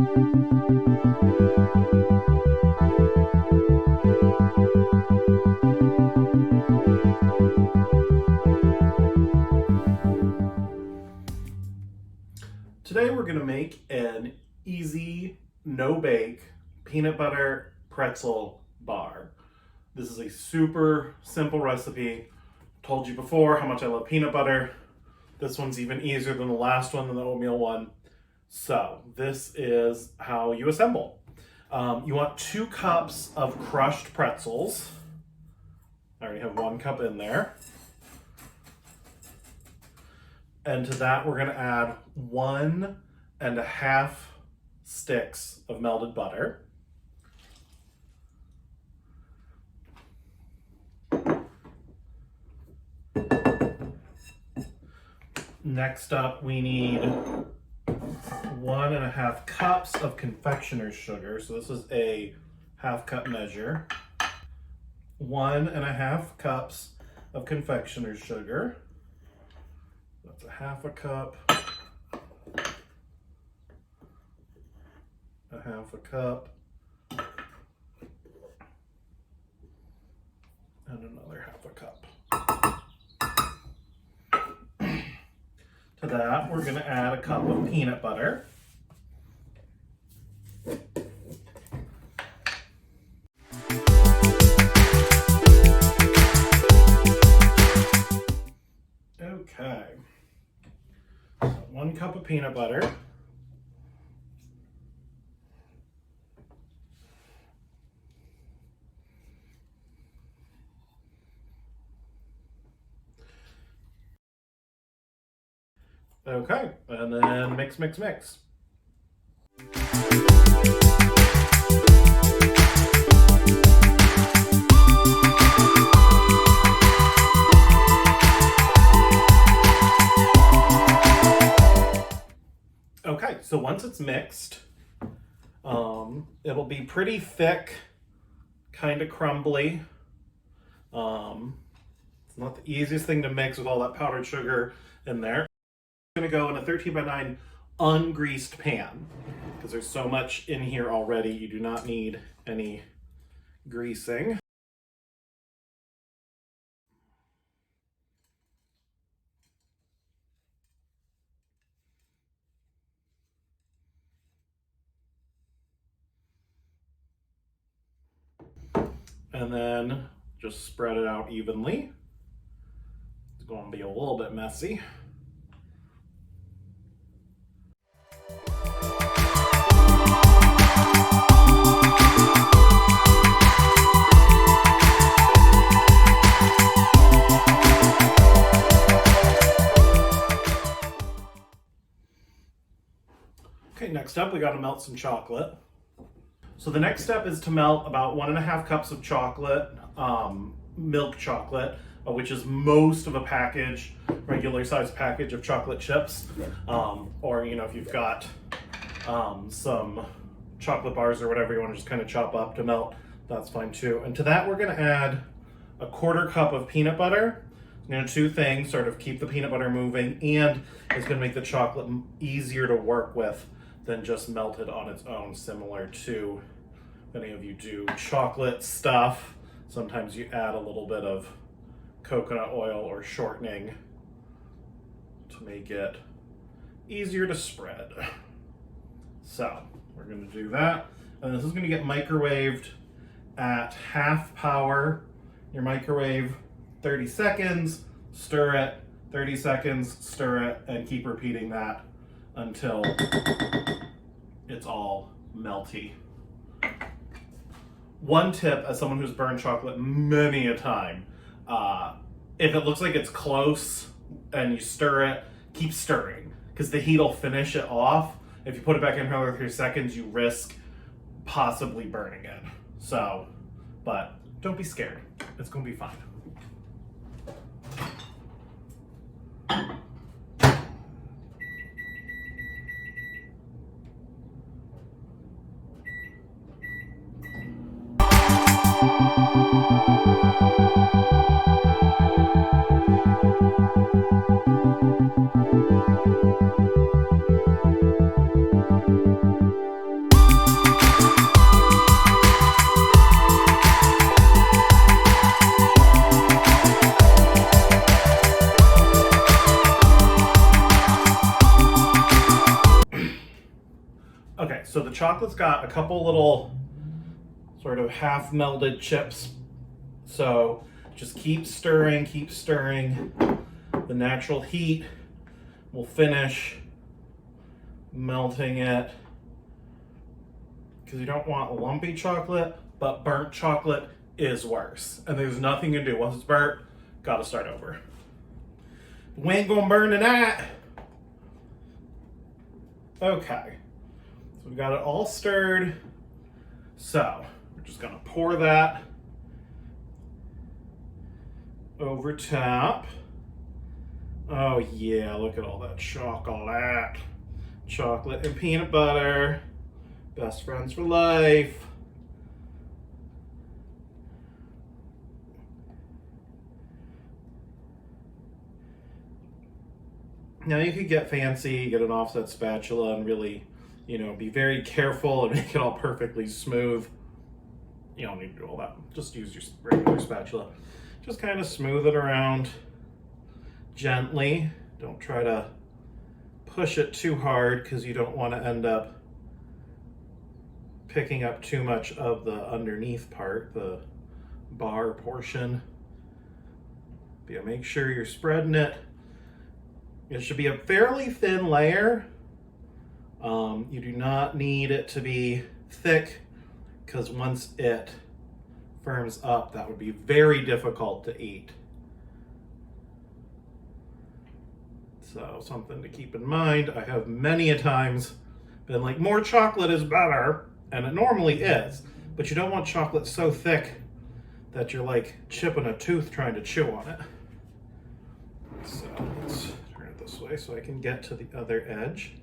Today we're going to make an easy, no-bake peanut butter pretzel bar. This is a super simple recipe. Told you before how much I love peanut butter. This one's even easier than the last one, than the oatmeal one. So this is how you assemble. You want 2 cups of crushed pretzels. I already have 1 cup in there. And to that, we're going to add 1.5 sticks of melted butter. Next up, we need 1.5 cups of confectioner's sugar. So this is a 1/2 cup measure. 1.5 cups of confectioner's sugar. That's 1/2 cup, 1/2 cup, and another 1/2 cup. To that, we're going to add a cup of peanut butter. Okay. 1 cup of peanut butter. Okay, and then mix, mix, mix. Okay, so once it's mixed, it'll be pretty thick, kind of crumbly. It's not the easiest thing to mix with all that powdered sugar in there. I'm going to go in a 13x9 ungreased pan because there's so much in here already. You do not need any greasing. And then just spread it out evenly. It's going to be a little bit messy. Okay, next up we got to melt some chocolate. So the next step is to melt about 1.5 cups of chocolate, milk chocolate, which is most of a package, regular size package of chocolate chips. Or, you know, if you've got some chocolate bars or whatever you want to just kind of chop up to melt, that's fine too. And to that we're going to add a 1/4 cup of peanut butter. You know, 2 things, sort of keep the peanut butter moving, and it's going to make the chocolate easier to work with than just melted on its own, similar to if any of you do chocolate stuff. Sometimes you add a little bit of coconut oil or shortening to make it easier to spread. So we're going to do that, and this is going to get microwaved at 1/2 power. Your microwave 30 seconds, stir it, 30 seconds, stir it, and keep repeating that until it's all melty. One tip, as someone who's burned chocolate many a time, if it looks like it's close and you stir it, keep stirring, because the heat will finish it off. If you put it back in for another 3 seconds, you risk possibly burning it. So, but don't be scared. It's going to be fine. Okay, so the chocolate's got a couple little sort of half melted chips. So just keep stirring, keep stirring. The natural heat will finish melting it, because you don't want lumpy chocolate, but burnt chocolate is worse. And there's nothing to do. Once it's burnt, gotta start over. We ain't gonna burn tonight. Okay, so we got it all stirred. So we're just gonna pour that over top. Oh yeah, look at all that chocolate. Chocolate and peanut butter. Best friends for life. Now you could get fancy, get an offset spatula and really, be very careful and make it all perfectly smooth. You don't need to do all that. Just use your regular spatula. Just kind of smooth it around gently. Don't try to push it too hard, because you don't want to end up picking up too much of the underneath part, the bar portion. But yeah, make sure you're spreading it. It should be a fairly thin layer. You do not need it to be thick, because once it firms up, that would be very difficult to eat. So something to keep in mind. I have many a times been like, more chocolate is better, and it normally is, but you don't want chocolate so thick that you're like chipping a tooth trying to chew on it. So let's turn it this way so I can get to the other edge.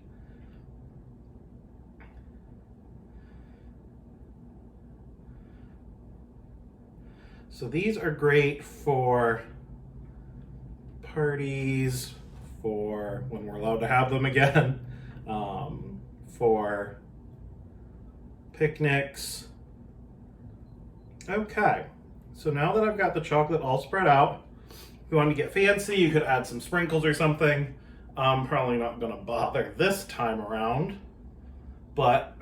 So these are great for parties, for when we're allowed to have them again, for picnics. Okay, so now that I've got the chocolate all spread out, if you want to get fancy, you could add some sprinkles or something. I'm probably not going to bother this time around, but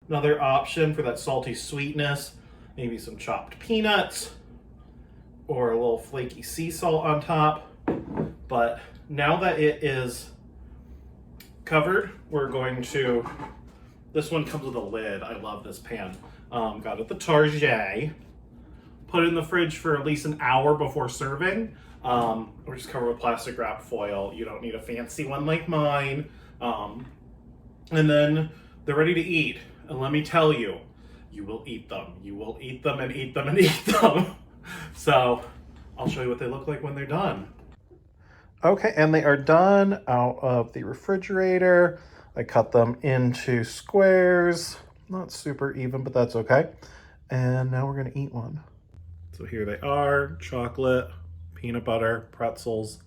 another option for that salty sweetness, maybe some chopped peanuts or a little flaky sea salt on top. But now that it is covered, we're going to, this one comes with a lid. I love this pan. Got it at the Target. Put it in the fridge for at least an hour before serving. Or just cover with plastic wrap foil. You don't need a fancy one like mine. And then they're ready to eat. And let me tell you, you will eat them. You will eat them and eat them and eat them. So I'll show you what they look like when they're done. Okay, and they are done out of the refrigerator. I cut them into squares. Not super even, but that's okay. And now we're gonna eat one. So here they are, chocolate, peanut butter, pretzels,